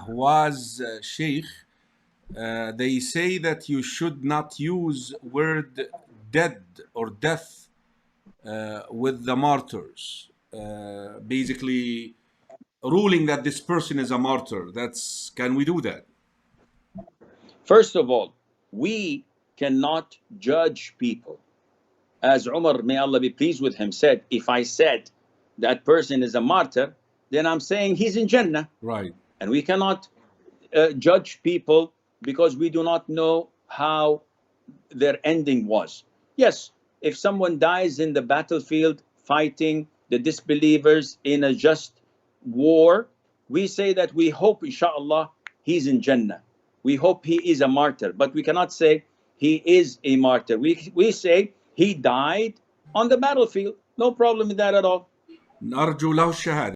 was Sheikh, they say that you should not use word dead or death with the martyrs. Basically, ruling that this person is a martyr. Can we do that? First of all, we cannot judge people. As Umar, may Allah be pleased with him, said, if I said that person is a martyr, then I'm saying he's in Jannah. Right. And we cannot judge people because we do not know how their ending was. Yes, if someone dies in the battlefield fighting the disbelievers in a just war, we say that we hope, inshallah, he's in Jannah. We hope he is a martyr, but we cannot say he is a martyr. We say he died on the battlefield. No problem with that at all. نرجو له الشهادة.